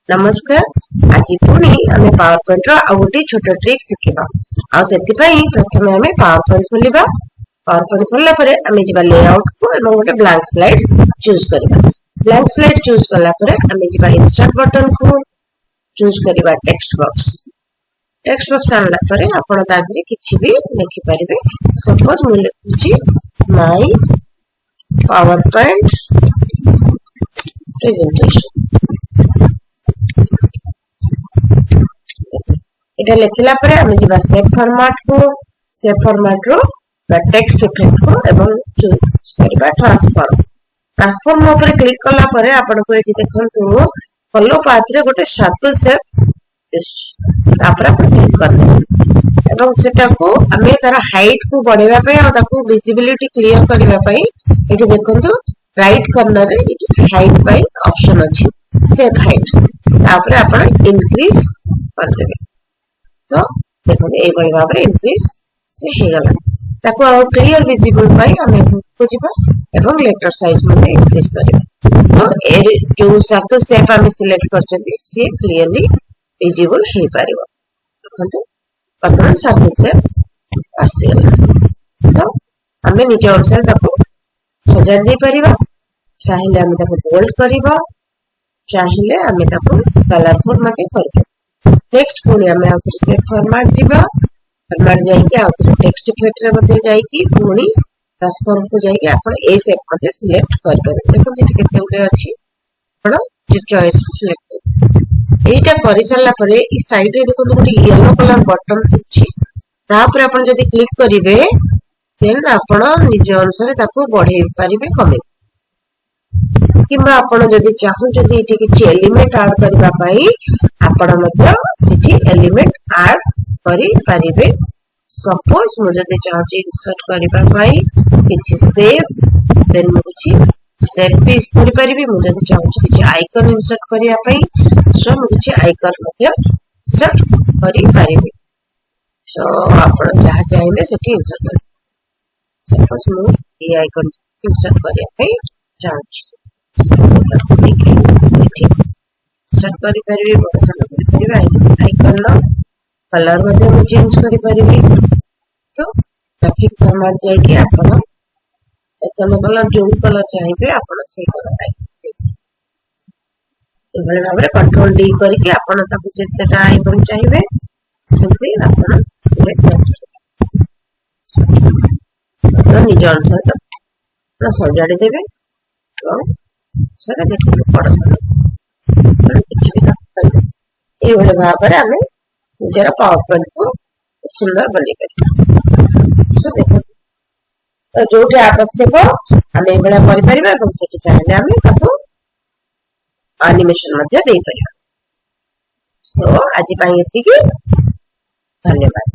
नमस्कार आज पुणी आम पावर पॉइंट रो गोटे छोट ट्रिक शिखा प्रथम आम पावर पॉइंट खोलिबा। पावर पॉइंट खोलला परे आम जिबा लेआउट को एवं गोटे ब्लैंक स्लाइड चूज करबा। ब्लैंक स्लाइड चूज करला परे आम जिबा इंसर्ट बटन को चूज करबा। टेक्स्ट बॉक्स आनला परे आपण तादरे किछि भी लिखि परिबे। सपोज मु लिखुची माय पावर पॉइंट प्रेजेंटेशन। इटा लिखला परे आमे जिबा सेव फॉर्मेट रो टेक्स्ट इफेक्ट को एवं चूज करबा ट्रांसफॉर्म ऊपर क्लिक करला परे आपण को एठी देखंतु फॉलो पाथ रे गोटे सर्कल शेप दिसछ। तापर आपण क्लिक करले एवं सेटा को आमे तार हाइट को बढ़ेबा पई आ ताको विजिबिलिटी क्लियर करबा पई एठी देखंतु राइट कॉर्नर रे इट हाइट बाय ऑप्शन अछि सेव हाइट। तापर आपण इंक्रीज कर देबे तो देखो ए बड़ी भाव रे इंक्रीज से हे गला। ताको आ क्लियर विजिबल पाई हमें को जिबा एवं लेटर साइज मध्ये इंक्रीज करबा। तो ए जो सर्कल शेप हम सिलेक्ट करचंती से क्लियरली विजिबल हे पारिबो। देखंतु वर्तमान सर्कल शेप आसी गला। तो हमें निजे अनुसार ताको सजाड़ दे परिबा। चाहिले हमें ताको बोल्ड करबा, चाहिले हमें ताको कलरफुल मध्ये करबा। नेक्स्ट पुणी आमे आउथरे से फॉर्मेट जिबा। फॉर्मेट जाई के आउथरे टेक्स्ट इफेक्ट रे मध्ये जाई कि पुणी ट्रांसफॉर्म को जाई के आपण ए शेप मध्ये सिलेक्ट कर परबे। देखो जे केते उडे अछि आपण जे चॉइस सिलेक्ट कर। एटा करि सल्ला परे ई साइड रे देखो गोटे येलो कलर बटन अछि। तापर आपण जदी क्लिक करिवे देन आपण निज अनुसार ताको बढ़े परिबे कमे किबा आपण जदी चाहू जदी एठी कि एलिमेंट ऐड करबा पई आपण मध्य सिटी एलिमेंट ऐड करि परिबे। सपोज मु जदी चाहू इंसर्ट करबा पई किछि सेव देन मु किछि सेव पीस करि परिबे। मु जदी चाहू किछि आइकन इंसर्ट करिया पई सो मु किछि आइकन मध्य इंसर्ट करि परिबे। सो आपण जहा चाहिले सिटी इंसर्ट कर। सपोज मु ए आइकन इंसर्ट करिया पई चाहू सेट करि परिबे। पसंद करि परिबे आइकन लो कलर मध्ये हम चेंज करि परिबे। तो ग्राफिक फॉर्मेट जाय कि आपण आइकन कलर जो कलर चाहिए आपण से कलर आइकन एबले भाबरे कंट्रोल डी करि कि आपण ताकू जेतेटा आइकन चाहिए सेंती आपण सिलेक्ट कर निज अनुसार तो सजाड़ी देबे। तो सर देखो बड़ सर किछि भी करबे ए ओले भाबरे हमें निजरा पावर पॉइंट को सुंदर बनि करी। सो देखो जोटे आवश्यक हमें एबले करि परिबा এবং सेठी चाहिले हमें ताको एनिमेशन मध्ये देई परिबा। सो आज पई एतिकी धन्यवाद।